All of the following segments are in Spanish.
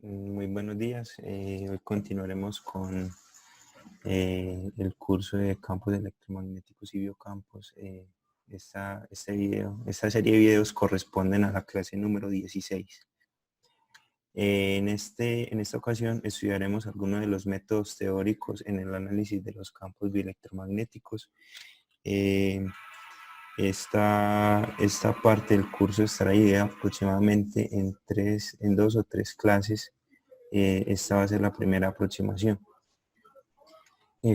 Muy buenos días. Hoy continuaremos con el curso de campos electromagnéticos y biocampos. Esta serie de videos corresponden a la clase número 16. En esta ocasión estudiaremos algunos de los métodos teóricos en el análisis de los campos bioelectromagnéticos. Esta parte del curso estará dividida aproximadamente en 2 o 3 clases. Esta va a ser la primera aproximación.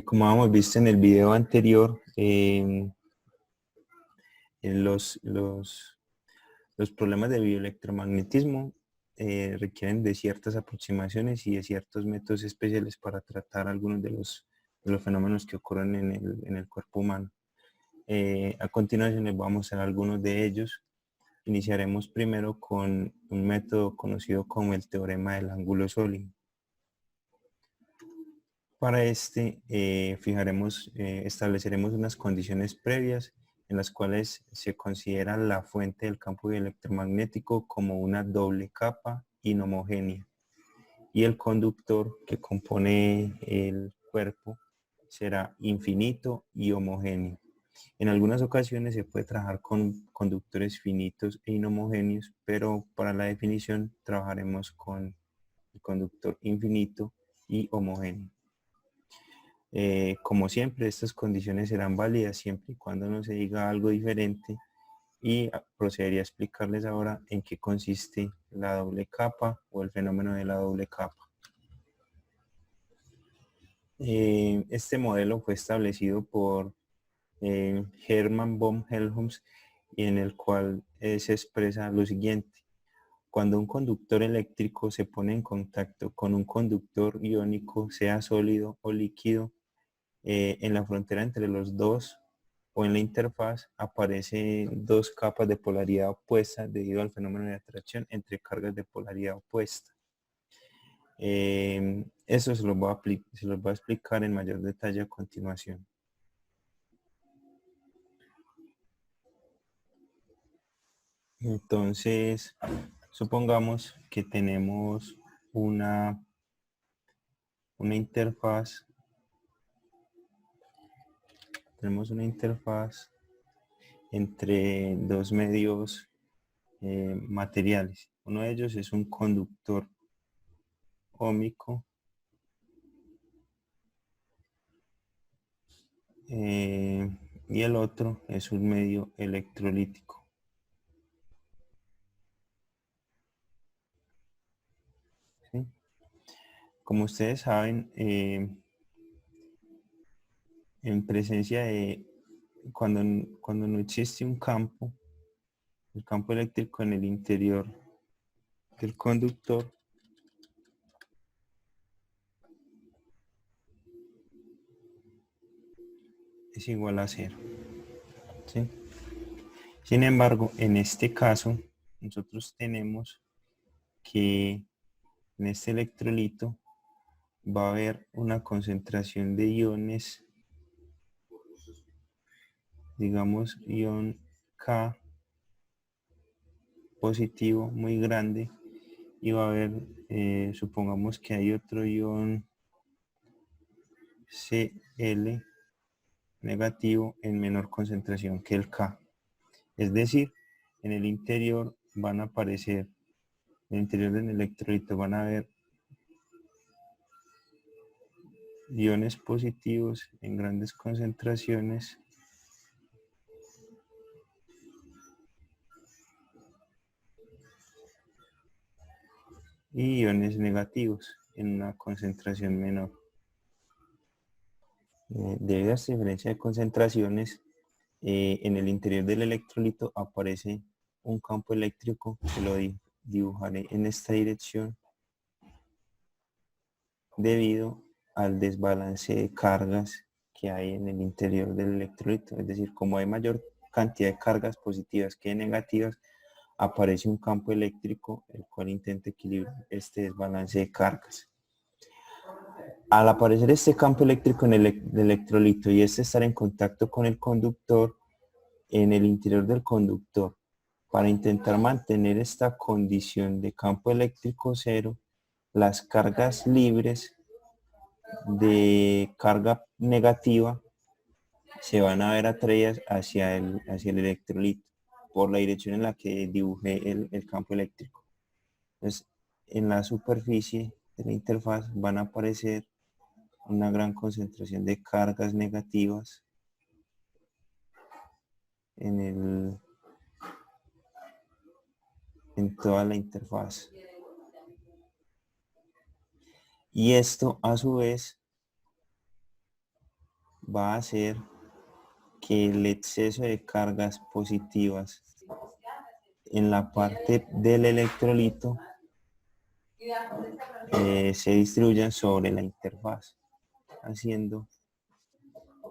Como hemos visto en el video anterior, los problemas de bioelectromagnetismo requieren de ciertas aproximaciones y de ciertos métodos especiales para tratar algunos de los fenómenos que ocurren en el cuerpo humano. A continuación les voy a mostrar algunos de ellos. Iniciaremos primero con un método conocido como el teorema del ángulo sólido. Para estableceremos unas condiciones previas en las cuales se considera la fuente del campo electromagnético como una doble capa inhomogénea y el conductor que compone el cuerpo será infinito y homogéneo. En algunas ocasiones se puede trabajar con conductores finitos e inhomogéneos, pero para la definición trabajaremos con el conductor infinito y homogéneo. Como siempre, estas condiciones serán válidas siempre y cuando no se diga algo diferente, y procedería a explicarles ahora en qué consiste la doble capa o el fenómeno de la doble capa. Este modelo fue establecido por Hermann von Helmholtz, y en el cual se expresa lo siguiente: cuando un conductor eléctrico se pone en contacto con un conductor iónico, sea sólido o líquido, en la frontera entre los dos o en la interfaz aparecen dos capas de polaridad opuesta debido al fenómeno de atracción entre cargas de polaridad opuesta. Eso se los voy a explicar en mayor detalle a continuación. Entonces, supongamos que tenemos una interfaz. Tenemos una interfaz entre dos medios materiales. Uno de ellos es un conductor óhmico y el otro es un medio electrolítico. ¿Sí? Como ustedes saben, en presencia de cuando no existe un campo, el campo eléctrico en el interior del conductor es igual a 0. ¿Sí? Sin embargo, en este caso, nosotros tenemos que en este electrolito va a haber una concentración de iones, digamos ion K positivo muy grande, y va a haber, supongamos que hay otro ion Cl negativo en menor concentración que el K. Es decir, en el interior van a aparecer, en el interior del electrolito van a haber iones positivos en grandes concentraciones y iones negativos en una concentración menor. Debido a esta diferencia de concentraciones, en el interior del electrolito aparece un campo eléctrico que lo dibujaré en esta dirección debido al desbalance de cargas que hay en el interior del electrolito. Es decir, como hay mayor cantidad de cargas positivas que negativas, aparece un campo eléctrico el cual intenta equilibrar este desbalance de cargas. Al aparecer este campo eléctrico en el electrolito y este estar en contacto con el conductor, en el interior del conductor, para intentar mantener esta condición de campo eléctrico cero, las cargas libres de carga negativa se van a ver atraídas hacia el electrolito por la dirección en la que dibujé el campo eléctrico. Entonces, en la superficie de la interfaz van a aparecer una gran concentración de cargas negativas en toda la interfaz. Y esto a su vez va a hacer que el exceso de cargas positivas en la parte del electrolito se distribuyan sobre la interfaz, haciendo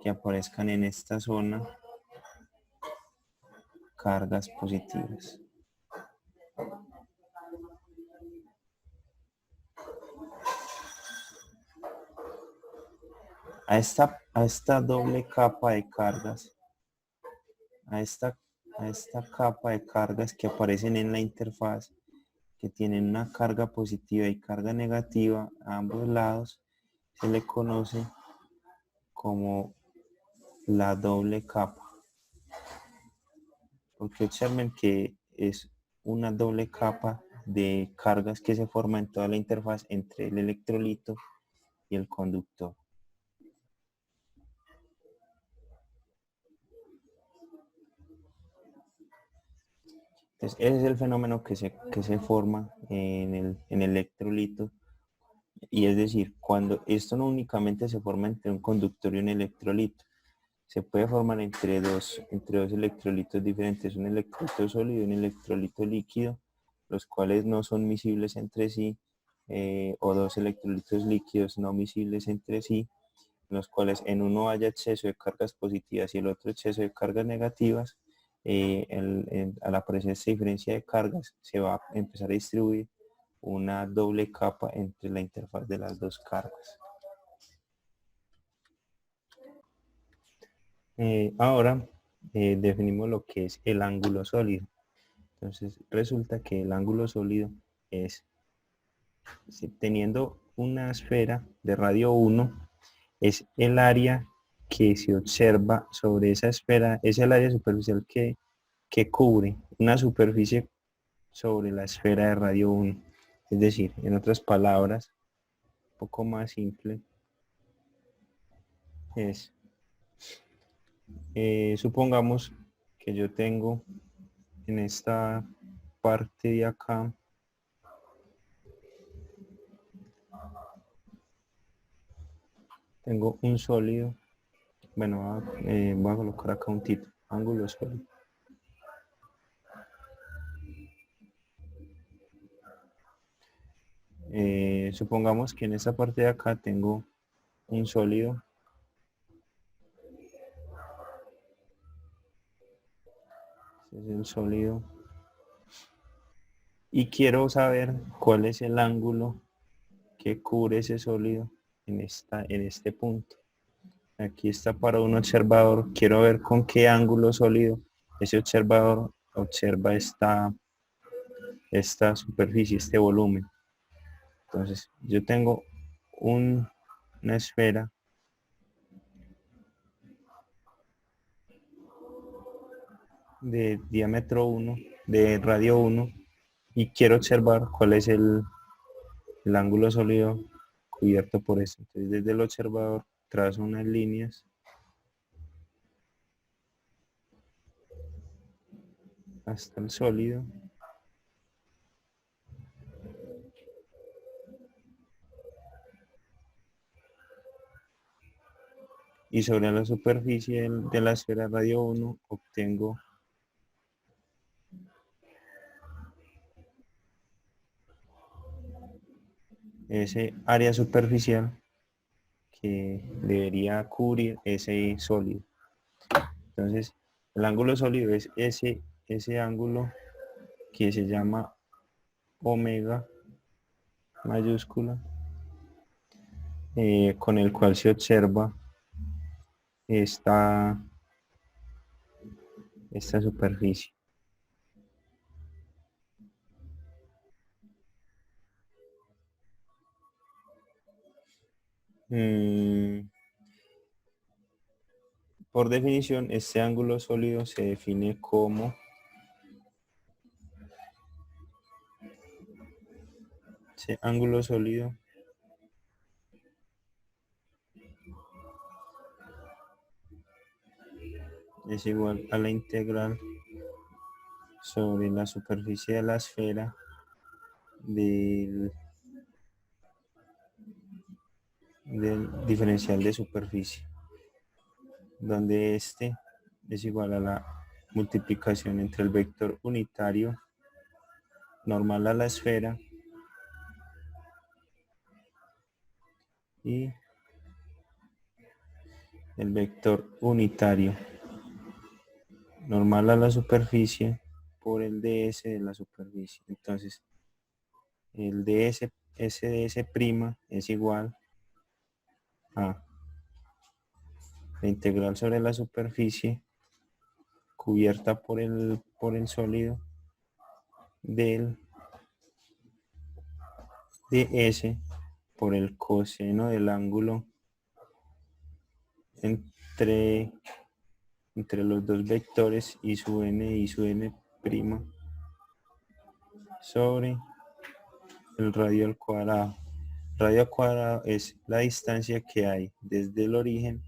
que aparezcan en esta zona cargas positivas. A esta doble capa de cargas, a esta capa de cargas que aparecen en la interfaz, que tienen una carga positiva y carga negativa a ambos lados, se le conoce como la doble capa. Porque observen que es una doble capa de cargas que se forma en toda la interfaz entre el electrolito y el conductor. Entonces, ese es el fenómeno que se forma en el electrolito. Y es decir, cuando esto no únicamente se forma entre un conductor y un electrolito, se puede formar entre dos electrolitos diferentes, un electrolito sólido y un electrolito líquido, los cuales no son miscibles entre sí, o dos electrolitos líquidos no miscibles entre sí, en los cuales en uno haya exceso de cargas positivas y el otro exceso de cargas negativas. Al aparecer esta diferencia de cargas, se va a empezar a distribuir una doble capa entre la interfaz de las dos cargas. Ahora definimos lo que es el ángulo sólido. Entonces resulta que el ángulo sólido es, teniendo una esfera de radio 1, es el área que se observa sobre esa esfera, es el área superficial que cubre una superficie sobre la esfera de radio 1. Es decir, en otras palabras, un poco más simple, es, supongamos que yo tengo en esta parte de acá tengo un sólido. Bueno, voy a colocar acá un título, ángulo sólido. Supongamos que en esta parte de acá tengo un sólido. Este es el sólido. Y quiero saber cuál es el ángulo que cubre ese sólido en este punto. Aquí está para un observador. Quiero ver con qué ángulo sólido ese observador observa esta superficie, este volumen. Entonces, yo tengo una esfera de diámetro 1, de radio 1, y quiero observar cuál es el ángulo sólido cubierto por esto. Entonces, desde el observador trazo unas líneas hasta el sólido. Y sobre la superficie de la esfera radio 1 obtengo ese área superficial que debería cubrir ese sólido. Entonces, el ángulo sólido es ese ángulo que se llama omega mayúscula, con el cual se observa esta superficie. Mm, por definición, este ángulo sólido se define como ángulo sólido es igual a la integral sobre la superficie de la esfera del diferencial de superficie, donde este es igual a la multiplicación entre el vector unitario normal a la esfera y el vector unitario normal a la superficie por el ds de la superficie. Entonces, el ds, sds' es igual a la integral sobre la superficie cubierta por el sólido del ds por el coseno del ángulo entre los dos vectores y su n' sobre el radio al cuadrado. Radio al cuadrado es la distancia que hay desde el origen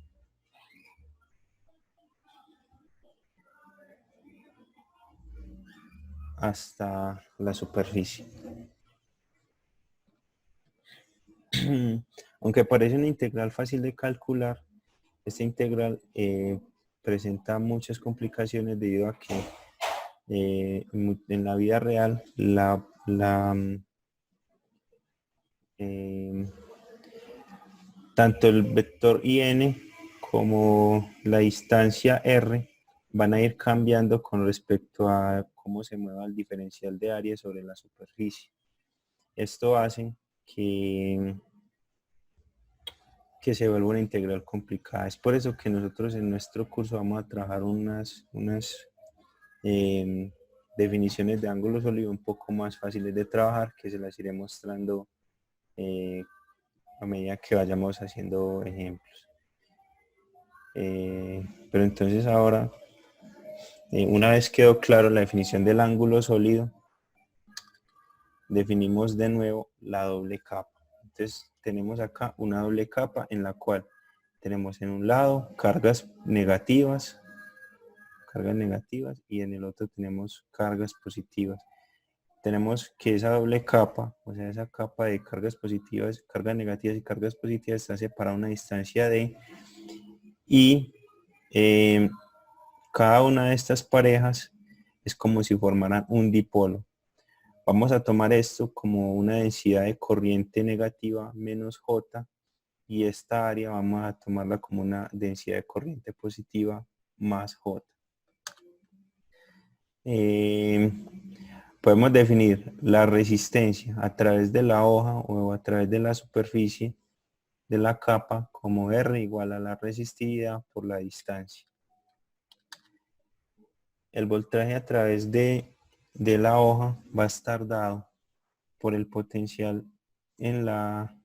hasta la superficie. Aunque parece una integral fácil de calcular, esta integral presenta muchas complicaciones debido a que en la vida real tanto el vector in como la distancia r van a ir cambiando con respecto a cómo se mueva el diferencial de área sobre la superficie. Esto hace que se vuelva una integral complicada. Es por eso que nosotros en nuestro curso vamos a trabajar unas definiciones de ángulo sólido un poco más fáciles de trabajar, que se las iré mostrando a medida que vayamos haciendo ejemplos. Pero entonces ahora, una vez quedó claro la definición del ángulo sólido, definimos de nuevo la doble capa. Entonces tenemos acá una doble capa en la cual tenemos en un lado cargas negativas y en el otro tenemos cargas positivas. Tenemos que esa doble capa, o sea, esa capa de cargas positivas, cargas negativas y cargas positivas está separada a una distancia d y cada una de estas parejas es como si formaran un dipolo. Vamos a tomar esto como una densidad de corriente negativa menos J y esta área vamos a tomarla como una densidad de corriente positiva más J. Podemos definir la resistencia a través de la hoja o a través de la superficie de la capa como R igual a la resistividad por la distancia. El voltaje a través de la hoja va a estar dado por el potencial en la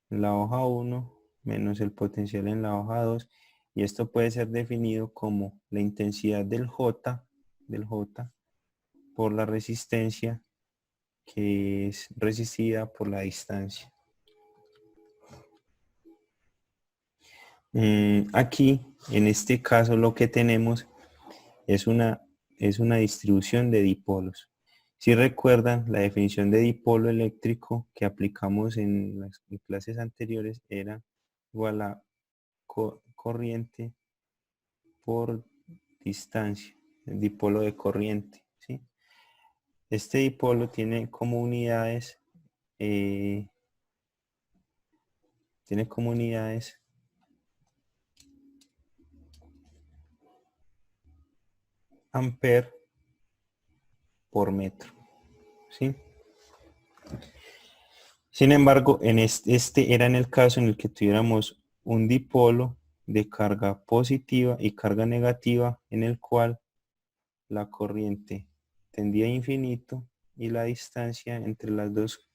hoja 1 menos el potencial en la hoja 2 y esto puede ser definido como la intensidad del J por la resistencia que es resistida por la distancia. Aquí, en este caso, lo que tenemos es una distribución de dipolos. Si recuerdan, la definición de dipolo eléctrico que aplicamos en las clases anteriores era igual a corriente por distancia, el dipolo de corriente, ¿sí? Este dipolo tiene como unidades amper por metro, ¿sí? Sin embargo, en este era en el caso en el que tuviéramos un dipolo de carga positiva y carga negativa en el cual la corriente tendía a infinito y la distancia entre las dos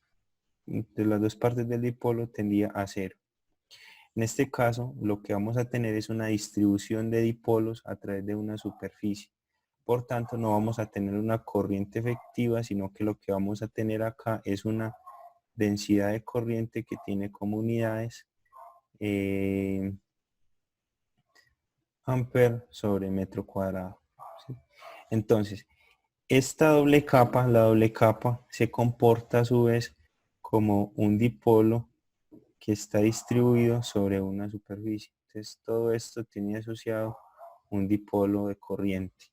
partes del dipolo tendía a cero. En este caso, lo que vamos a tener es una distribución de dipolos a través de una superficie. Por tanto, no vamos a tener una corriente efectiva, sino que lo que vamos a tener acá es una densidad de corriente que tiene como unidades amper sobre metro cuadrado. ¿Sí? Entonces, esta doble capa, la doble capa, se comporta a su vez como un dipolo que está distribuido sobre una superficie. Entonces, todo esto tiene asociado un dipolo de corriente,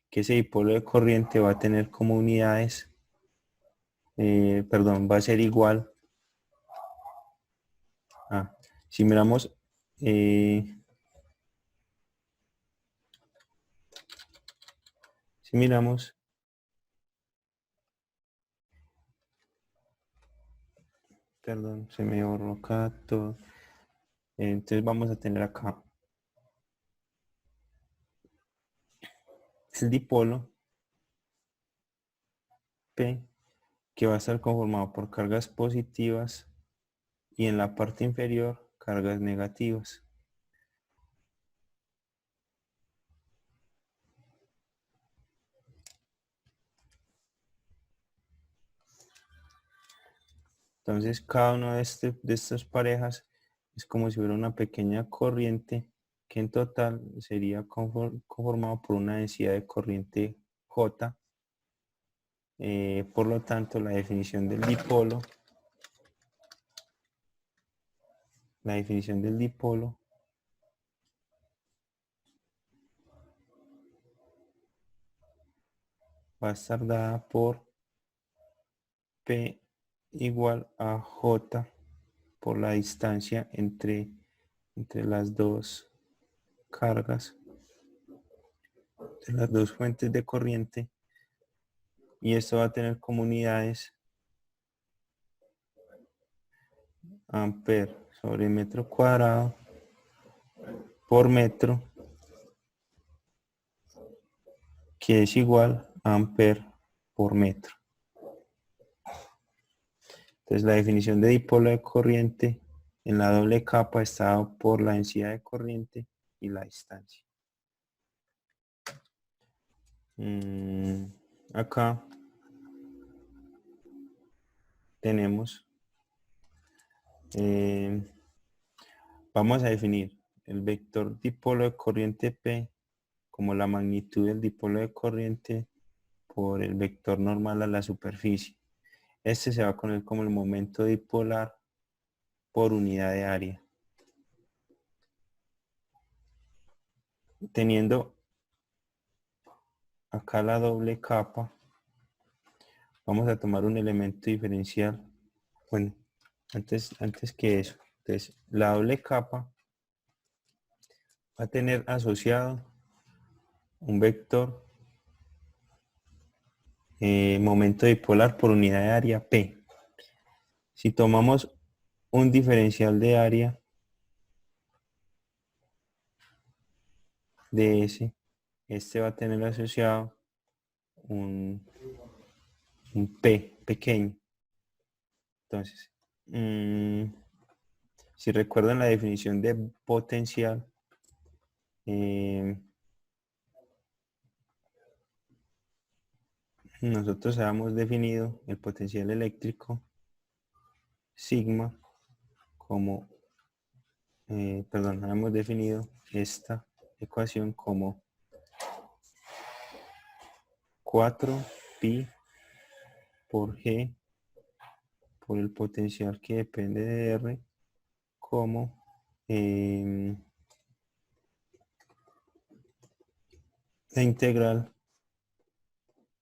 que ese dipolo de corriente va a tener como unidades, va a ser igual a, si miramos, eh, si miramos, perdón, se me borró acá todo. Entonces vamos a tener acá el dipolo P, que va a estar conformado por cargas positivas y en la parte inferior cargas negativas. Entonces cada una de estas parejas es como si fuera una pequeña corriente que en total sería conformado por una densidad de corriente J. Por lo tanto, la definición del dipolo va a estar dada por P igual a J por la distancia entre las dos cargas, de las dos fuentes de corriente, y esto va a tener como unidades amper sobre metro cuadrado por metro, que es igual a amper por metro. Entonces la definición de dipolo de corriente en la doble capa está dado por la densidad de corriente y la distancia. Acá tenemos, vamos a definir el vector dipolo de corriente P como la magnitud del dipolo de corriente por el vector normal a la superficie. Este se va a poner como el momento dipolar por unidad de área. Teniendo acá la doble capa, vamos a tomar un elemento diferencial. Bueno, antes que eso, entonces la doble capa va a tener asociado un vector momento dipolar por unidad de área P. Si tomamos un diferencial de área de S, este va a tener asociado un P pequeño. Entonces, si recuerdan la definición de potencial, nosotros habíamos definido el potencial eléctrico sigma como, habíamos definido esta ecuación como 4pi por G por el potencial que depende de R como la integral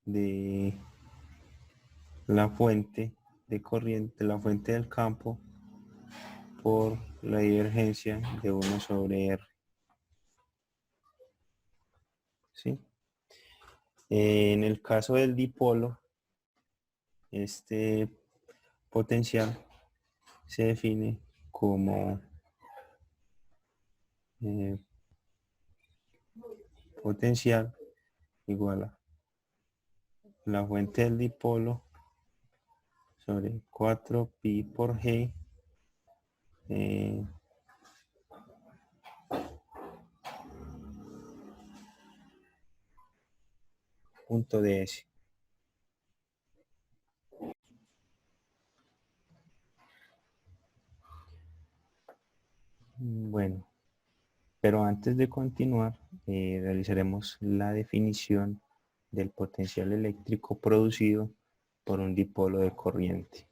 de la fuente de corriente, la fuente del campo por la divergencia de 1 sobre R. ¿Sí? En el caso del dipolo, este potencial se define como potencial igual a la fuente del dipolo sobre 4pi por G punto ds. Bueno, pero antes de continuar, realizaremos la definición del potencial eléctrico producido por un dipolo de corriente.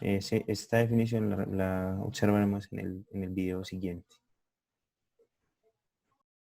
Esta definición la observaremos en el video siguiente.